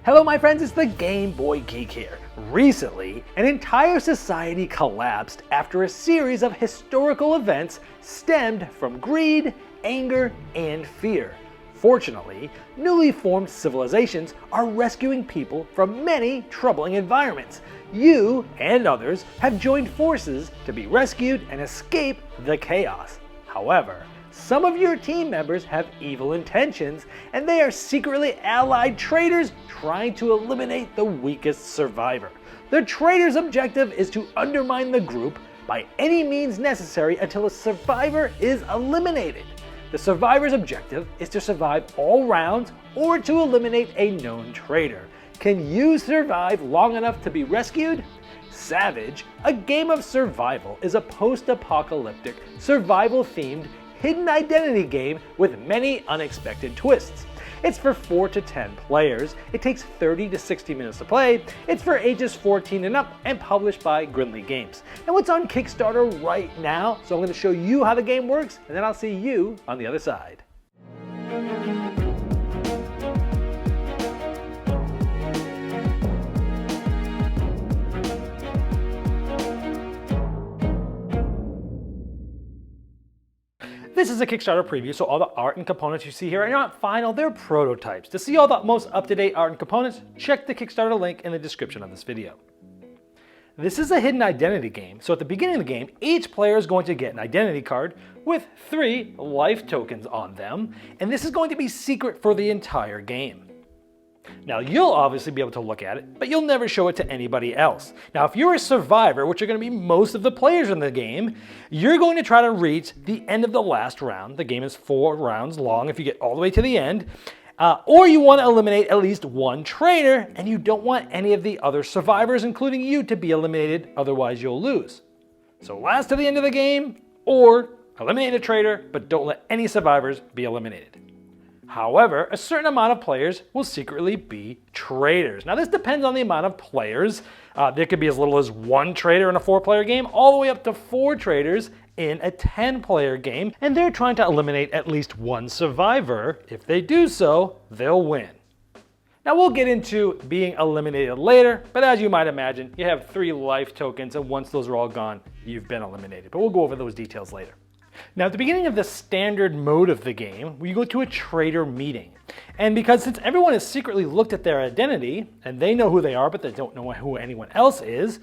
Hello my friends, it's the Game Boy Geek here. Recently, an entire society collapsed after a series of historical events stemmed from greed, anger, and fear. Fortunately, newly formed civilizations are rescuing people from many troubling environments. You and others have joined forces to be rescued and escape the chaos. However, some of your team members have evil intentions, and they are secretly allied traitors trying to eliminate the weakest survivor. The traitor's objective is to undermine the group by any means necessary until a survivor is eliminated. The survivor's objective is to survive all rounds or to eliminate a known traitor. Can you survive long enough to be rescued? Savage, a game of survival, is a post-apocalyptic, survival-themed hidden identity game with many unexpected twists. It's for 4 to 10 players. It takes 30 to 60 minutes to play. It's for ages 14 and up and published by Grinly Games. And it's on Kickstarter right now, so I'm going to show you how the game works, and then I'll see you on the other side. This is a Kickstarter preview, so all the art and components you see here are not final, they're prototypes. To see all the most up-to-date art and components, check the Kickstarter link in the description of this video. This is a hidden identity game, so at the beginning of the game, each player is going to get an identity card with 3 life tokens on them, and this is going to be secret for the entire game. Now, you'll obviously be able to look at it, but you'll never show it to anybody else. Now, if you're a survivor, which are going to be most of the players in the game, you're going to try to reach the end of the last round. The game is 4 rounds long if you get all the way to the end. Or you want to eliminate at least one traitor, and you don't want any of the other survivors, including you, to be eliminated, otherwise you'll lose. So last to the end of the game, or eliminate a traitor, but don't let any survivors be eliminated. However, a certain amount of players will secretly be traitors. Now this depends on the amount of players. There could be as little as 1 traitor in a 4-player game, all the way up to 4 traitors in a 10-player game, and they're trying to eliminate at least one survivor. If they do so, they'll win. Now we'll get into being eliminated later, but as you might imagine, you have 3 life tokens, and once those are all gone, you've been eliminated. But we'll go over those details later. Now at the beginning of the standard mode of the game, we go to a traitor meeting. And because since everyone has secretly looked at their identity, and they know who they are, but they don't know who anyone else is,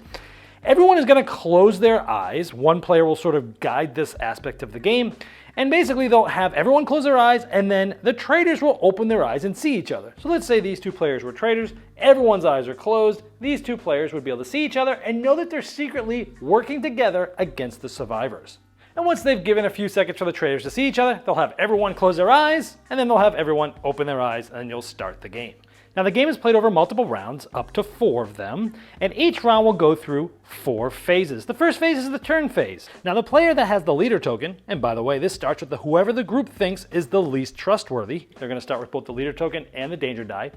everyone is going to close their eyes. One player will sort of guide this aspect of the game, and basically they'll have everyone close their eyes, and then the traitors will open their eyes and see each other. So let's say these 2 players were traitors, everyone's eyes are closed, these 2 players would be able to see each other and know that they're secretly working together against the survivors. And once they've given a few seconds for the traitors to see each other, they'll have everyone close their eyes, and then they'll have everyone open their eyes, and you'll start the game. Now the game is played over multiple rounds, up to 4 of them, and each round will go through 4 phases. The first phase is the turn phase. Now the player that has the leader token, and by the way, this starts with whoever the group thinks is the least trustworthy. They're going to start with both the leader token and the danger die.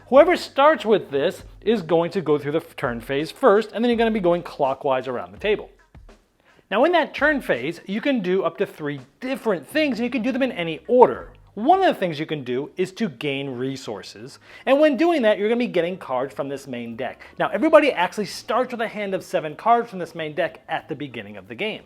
Whoever starts with this is going to go through the turn phase first, and then you're going to be going clockwise around the table. Now in that turn phase, you can do up to 3 different things, and you can do them in any order. One of the things you can do is to gain resources, and when doing that, you're going to be getting cards from this main deck. Now everybody actually starts with a hand of 7 cards from this main deck at the beginning of the game.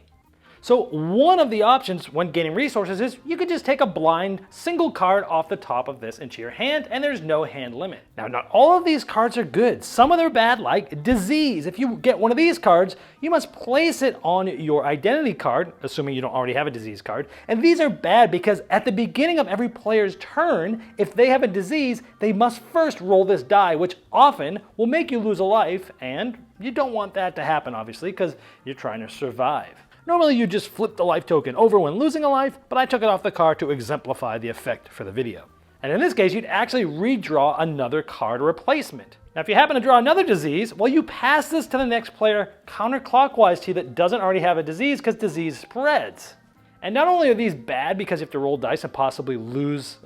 So one of the options when gaining resources is you could just take a blind single card off the top of this into your hand, and there's no hand limit. Now not all of these cards are good. Some of them are bad, like disease. If you get one of these cards, you must place it on your identity card, assuming you don't already have a disease card. And these are bad because at the beginning of every player's turn, if they have a disease, they must first roll this die, which often will make you lose a life, and you don't want that to happen, obviously, because you're trying to survive. Normally you just flip the life token over when losing a life, but I took it off the card to exemplify the effect for the video. And in this case, you'd actually redraw another card replacement. Now if you happen to draw another disease, well, you pass this to the next player counterclockwise to you that doesn't already have a disease, because disease spreads. And not only are these bad because you have to roll dice and possibly lose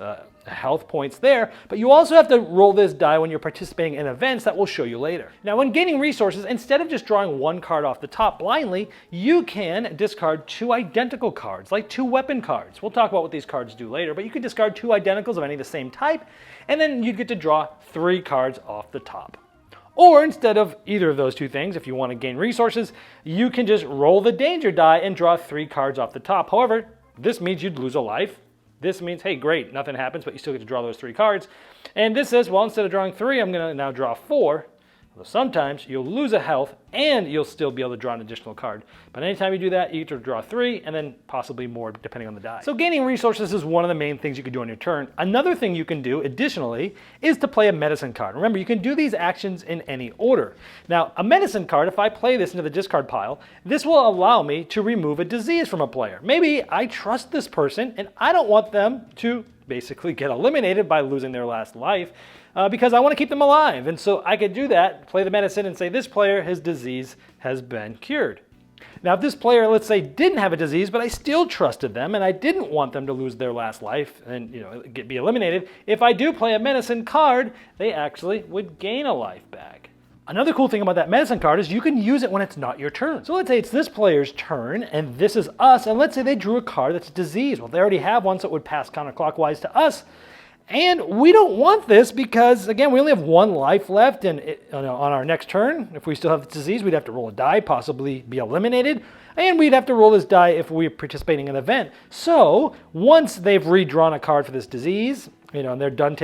health points there, but you also have to roll this die when you're participating in events that we'll show you later. Now, when gaining resources, instead of just drawing one card off the top blindly, you can discard 2 identical cards, like 2 weapon cards. We'll talk about what these cards do later, but you could discard 2 identicals of any of the same type, and then you'd get to draw 3 cards off the top. Or instead of either of those 2 things, if you want to gain resources, you can just roll the danger die and draw 3 cards off the top. However, this means you'd lose a life. This means, hey, great, nothing happens, but you still get to draw those 3 cards. And this says, well, instead of drawing 3, I'm going to now draw 4. So sometimes you'll lose a health and you'll still be able to draw an additional card. But anytime you do that, you get to draw 3 and then possibly more depending on the die. So gaining resources is one of the main things you can do on your turn. Another thing you can do additionally is to play a medicine card. Remember, you can do these actions in any order. Now, a medicine card, if I play this into the discard pile, this will allow me to remove a disease from a player. Maybe I trust this person and I don't want them to basically get eliminated by losing their last life. Because I want to keep them alive. And so I could do that, play the medicine and say this player, his disease has been cured. Now if this player, let's say, didn't have a disease, but I still trusted them and I didn't want them to lose their last life and be eliminated, if I do play a medicine card, they actually would gain a life back. Another cool thing about that medicine card is you can use it when it's not your turn. So let's say it's this player's turn and this is us, and let's say they drew a card that's a disease. Well, they already have one, so it would pass counterclockwise to us. And we don't want this because, again, we only have 1 life left, and on our next turn, if we still have the disease, we'd have to roll a die, possibly be eliminated, and we'd have to roll this die if we're participating in an event. So once they've redrawn a card for this disease, and they're done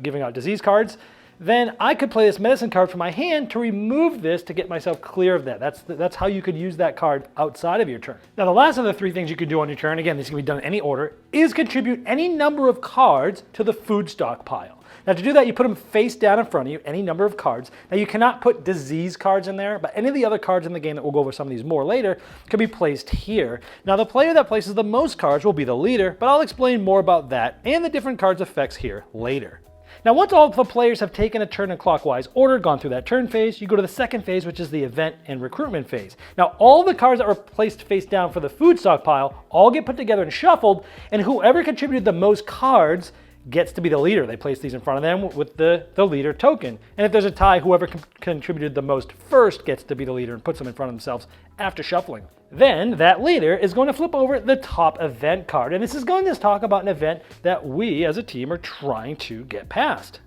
giving out disease cards, then I could play this medicine card from my hand to remove this to get myself clear of that. That's how you could use that card outside of your turn. Now, the last of the 3 things you could do on your turn, again, these can be done in any order, is contribute any number of cards to the food stock pile. Now, to do that, you put them face down in front of you, any number of cards. Now, you cannot put disease cards in there, but any of the other cards in the game that we'll go over some of these more later can be placed here. Now, the player that places the most cards will be the leader, but I'll explain more about that and the different cards' effects here later. Now, once all the players have taken a turn in clockwise order, gone through that turn phase, you go to the second phase, which is the event and recruitment phase. Now, all the cards that were placed face down for the food stock pile all get put together and shuffled, and whoever contributed the most cards gets to be the leader. They place these in front of them with the leader token. And if there's a tie, whoever contributed the most first gets to be the leader and puts them in front of themselves after shuffling. Then that leader is going to flip over the top event card. And this is going to talk about an event that we as a team are trying to get past.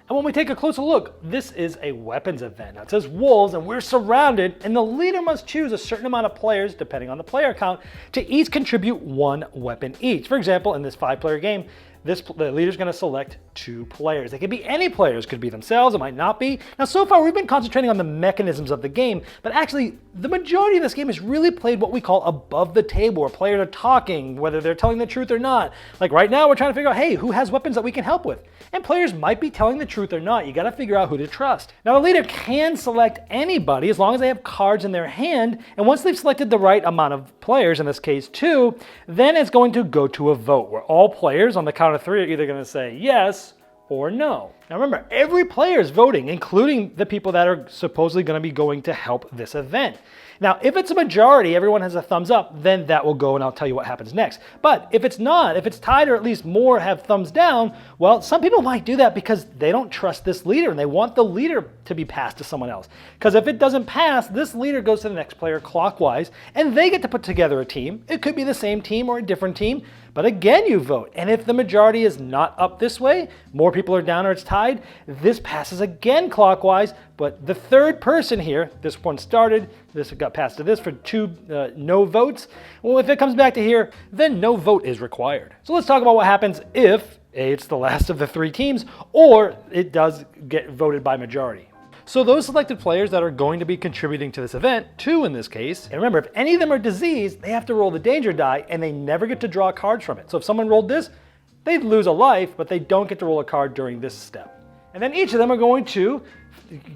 And when we take a closer look, this is a weapons event. Now it says wolves and we're surrounded, and the leader must choose a certain amount of players, depending on the player count, to each contribute 1 weapon each. For example, in this 5-player game, the leader's going to select 2 players. They could be any players, could be themselves, it might not be. Now, so far, we've been concentrating on the mechanisms of the game, but actually, the majority of this game is really played what we call above the table, where players are talking, whether they're telling the truth or not. Like right now, we're trying to figure out, hey, who has weapons that we can help with? And players might be telling the truth or not. You got to figure out who to trust. Now, the leader can select anybody as long as they have cards in their hand, and once they've selected the right amount of players, in this case 2, then it's going to go to a vote, where all players on the count of 3 are either going to say yes or no. Now remember, every player is voting, including the people that are supposedly going to be going to help this event. Now, if it's a majority, everyone has a thumbs up, then that will go and I'll tell you what happens next. But if it's not, if it's tied or at least more have thumbs down, well, some people might do that because they don't trust this leader and they want the leader to be passed to someone else. Because if it doesn't pass, this leader goes to the next player clockwise and they get to put together a team. It could be the same team or a different team, but again, you vote. And if the majority is not up this way, more people are down or it's tied, this passes again clockwise, but the third person here, this one started, this got passed to this for 2 no votes. Well, if it comes back to here, then no vote is required. So let's talk about what happens if it's the last of the 3 teams, or it does get voted by majority. So those selected players that are going to be contributing to this event, 2 in this case, and remember, if any of them are diseased, they have to roll the danger die and they never get to draw cards from it. So if someone rolled this, they'd lose a life, but they don't get to roll a card during this step. And then each of them are going to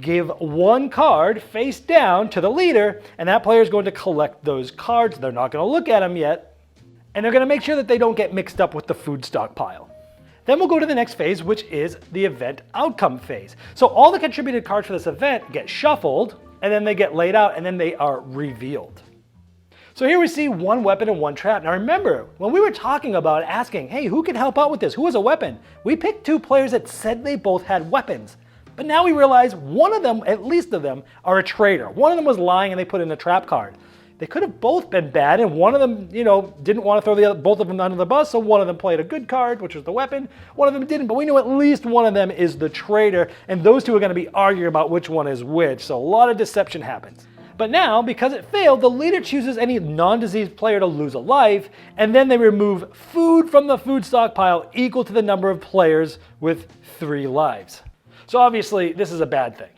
give 1 card face down to the leader, and that player is going to collect those cards. They're not going to look at them yet, and they're going to make sure that they don't get mixed up with the food stock pile. Then we'll go to the next phase, which is the event outcome phase. So all the contributed cards for this event get shuffled, and then they get laid out, and then they are revealed. So here we see one weapon and one trap. Now remember, when we were talking about asking, hey, who can help out with this? Who has a weapon? We picked 2 players that said they both had weapons. But now we realize one of them, at least of them, are a traitor. One of them was lying and they put in a trap card. They could have both been bad, and one of them, didn't want to throw both of them under the bus, so one of them played a good card, which was the weapon. One of them didn't, but we know at least one of them is the traitor, and those two are going to be arguing about which one is which, so a lot of deception happens. But now, because it failed, the leader chooses any non-diseased player to lose a life, and then they remove food from the food stockpile equal to the number of players with 3 lives. So obviously, this is a bad thing.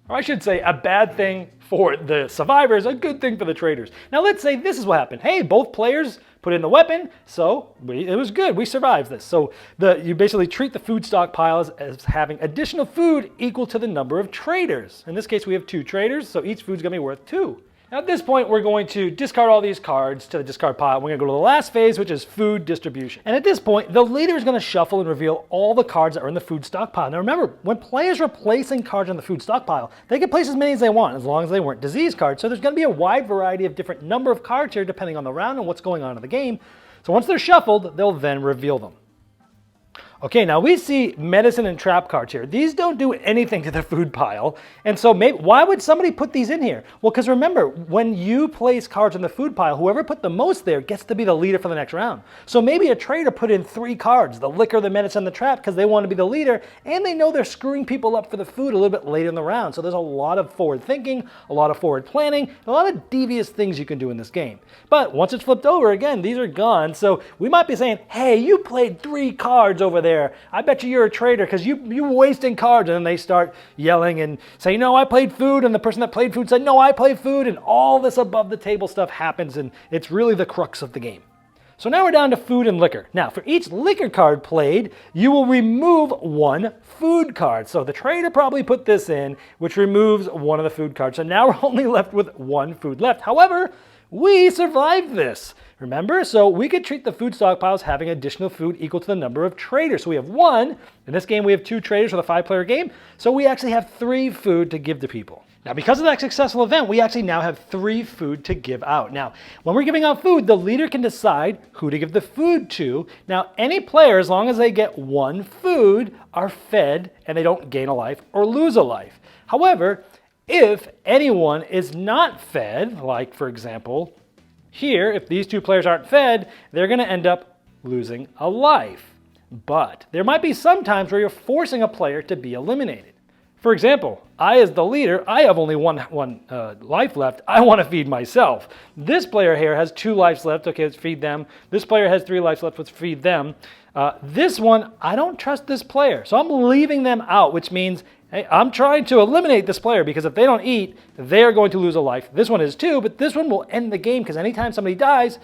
Or I should say, a bad thing for the survivors, a good thing for the traitors. Now let's say this is what happened. Hey, both players put in the weapon, so it was good. We survived this. So you basically treat the food stockpiles as having additional food equal to the number of traitors. In this case, we have 2 traitors, so each food's going to be worth 2. Now at this point, we're going to discard all these cards to the discard pile. We're going to go to the last phase, which is food distribution. And at this point, the leader is going to shuffle and reveal all the cards that are in the food stockpile. Now remember, when players are placing cards on the food stockpile, they can place as many as they want, as long as they weren't disease cards. So there's going to be a wide variety of different number of cards here, depending on the round and what's going on in the game. So once they're shuffled, they'll then reveal them. Okay, now we see medicine and trap cards here. These don't do anything to the food pile. And so why would somebody put these in here? Well, because remember, when you place cards in the food pile, whoever put the most there gets to be the leader for the next round. So maybe a traitor put in 3 cards, the liquor, the medicine, the trap, because they want to be the leader, and they know they're screwing people up for the food a little bit later in the round. So there's a lot of forward thinking, a lot of forward planning, a lot of devious things you can do in this game. But once it's flipped over, again, these are gone. So we might be saying, hey, you played 3 cards over there. I bet you're a traitor because you're wasting cards. And then they start yelling and say, no, I played food. And the person that played food said, no, I played food. And all this above the table stuff happens. And it's really the crux of the game. So now we're down to food and liquor. Now, for each liquor card played, you will remove 1 food card. So the traitor probably put this in, which removes 1 of the food cards. So now we're only left with 1 food left. However, we survived this. Remember? So we could treat the food stockpiles having additional food equal to the number of traitors. So we have 1. In this game, we have 2 traitors with a 5-player game. So we actually have 3 food to give to people. Now, because of that successful event, we actually now have 3 food to give out. Now, when we're giving out food, the leader can decide who to give the food to. Now, any player, as long as they get 1 food, are fed and they don't gain a life or lose a life. However, if anyone is not fed, like for example, here, if these 2 players aren't fed, they're going to end up losing a life. But there might be some times where you're forcing a player to be eliminated. For example, I as the leader, I have only one life left. I want to feed myself. This player here has 2 lives left. Okay, let's feed them. This player has 3 lives left. Let's feed them. This one, I don't trust this player. So I'm leaving them out, which means, hey, I'm trying to eliminate this player because if they don't eat, they're going to lose a life. This one is too, but this one will end the game because anytime somebody dies,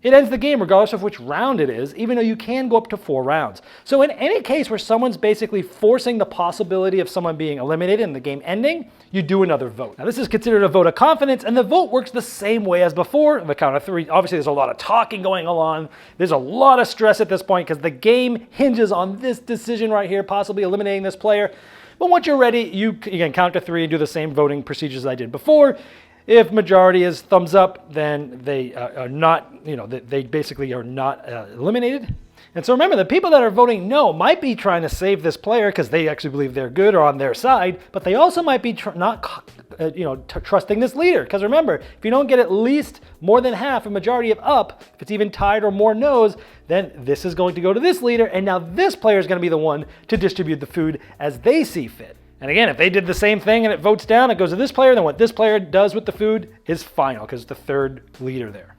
it ends the game regardless of which round it is, even though you can go up to 4 rounds. So in any case where someone's basically forcing the possibility of someone being eliminated and the game ending, you do another vote. Now this is considered a vote of confidence, and the vote works the same way as before. On the count of 3, obviously there's a lot of talking going on. There's a lot of stress at this point because the game hinges on this decision right here, possibly eliminating this player. But once you're ready, you can count to 3 and do the same voting procedures as I did before. If majority is thumbs up, then they are not, they basically are not eliminated. And so remember, the people that are voting no might be trying to save this player because they actually believe they're good or on their side, but they also might be trusting this leader. Because remember, if you don't get at least more than half, a majority of up, if it's even tied or more no's, then this is going to go to this leader, and now this player is going to be the one to distribute the food as they see fit. And again, if they did the same thing and it votes down, it goes to this player, then what this player does with the food is final because it's the 3rd leader there.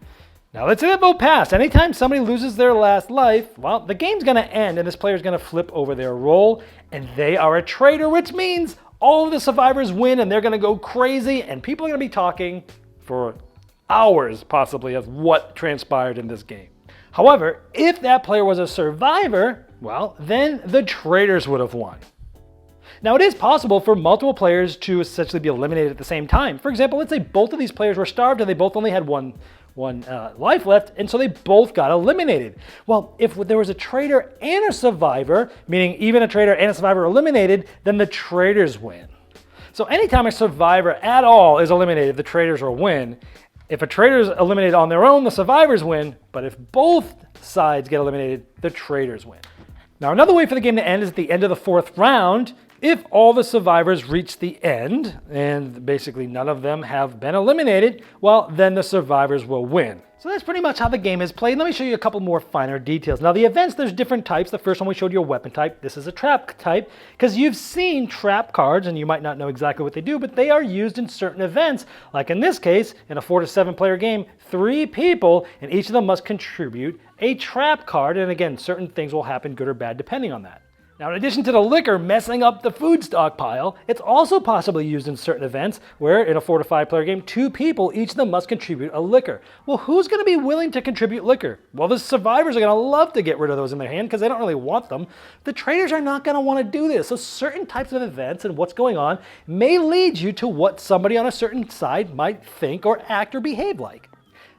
Now let's say that vote passed. Anytime somebody loses their last life, well, the game's going to end and this player's going to flip over their role and they are a traitor, which means all of the survivors win and they're going to go crazy and people are going to be talking for hours possibly of what transpired in this game. However, if that player was a survivor, well, then the traitors would have won. Now, it is possible for multiple players to essentially be eliminated at the same time. For example, let's say both of these players were starved and they both only had one life left, and so they both got eliminated. Well, if there was a traitor and a survivor, meaning even a traitor and a survivor eliminated, then the traitors win. So anytime a survivor at all is eliminated, the traitors will win. If a trader is eliminated on their own, the survivors win, but if both sides get eliminated, the traders win. Now, another way for the game to end is at the end of the 4th round. If all the survivors reach the end, and basically none of them have been eliminated, well, then the survivors will win. So that's pretty much how the game is played. Let me show you a couple more finer details. Now, the events, there's different types. The first one we showed you a weapon type. This is a trap type, because you've seen trap cards, and you might not know exactly what they do, but they are used in certain events. Like in this case, in a 4 to 7 player game, 3 people, and each of them must contribute a trap card. And again, certain things will happen, good or bad, depending on that. Now, in addition to the liquor messing up the food stockpile, it's also possibly used in certain events where in a 4 to 5 player game, 2 people, each of them must contribute a liquor. Well, who's going to be willing to contribute liquor? Well, the survivors are going to love to get rid of those in their hand because they don't really want them. The traders are not going to want to do this. So certain types of events and what's going on may lead you to what somebody on a certain side might think or act or behave like.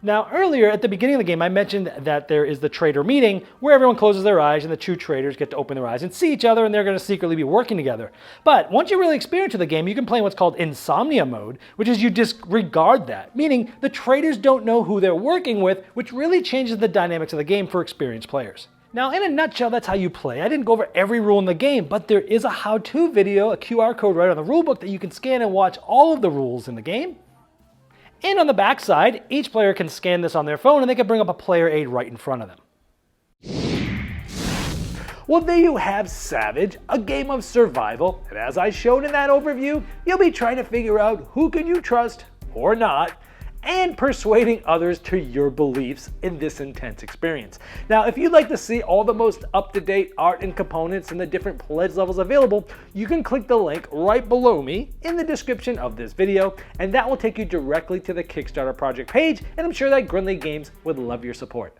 Now, earlier at the beginning of the game, I mentioned that there is the trader meeting where everyone closes their eyes and the 2 traders get to open their eyes and see each other, and they're going to secretly be working together. But once you really experience the game, you can play in what's called insomnia mode, which is you disregard that, meaning the traders don't know who they're working with, which really changes the dynamics of the game for experienced players. Now, in a nutshell, that's how you play. I didn't go over every rule in the game, but there is a how-to video, a QR code right on the rulebook that you can scan and watch all of the rules in the game. And on the back side, each player can scan this on their phone and they can bring up a player aid right in front of them. Well, there you have Savage, a game of survival. And as I showed in that overview, you'll be trying to figure out who can you trust or not, and persuading others to your beliefs in this intense experience. Now, if you'd like to see all the most up-to-date art and components and the different pledge levels available, you can click the link right below me in the description of this video, and that will take you directly to the Kickstarter project page, and I'm sure that Grinly Games would love your support.